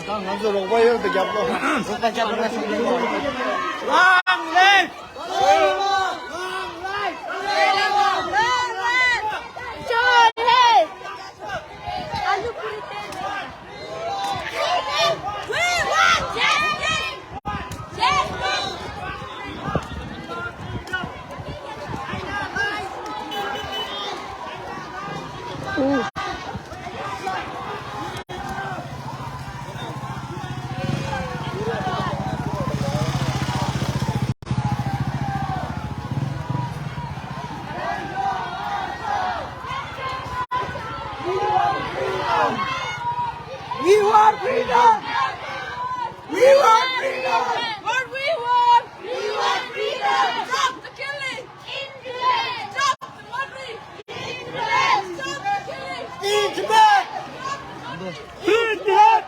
刚刚这个我也不讲不，我再讲不来。浪人，We want freedom! We want freedom! What we want! We want freedom! Stop the killing! England! Stop the murdering! England! Stop the killing! Internet! Internet!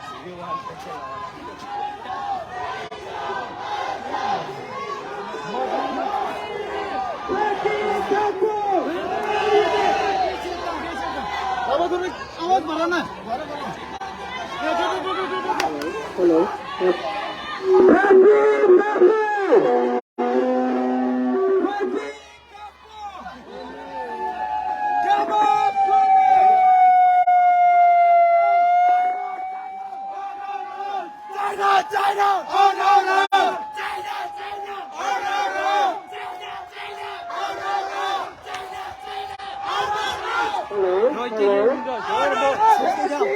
आवाज भरा ना hello China! Oh no no! China! China! Oh no no! China! China! Oh no no! China! China! Oh no no! Hello? Hello?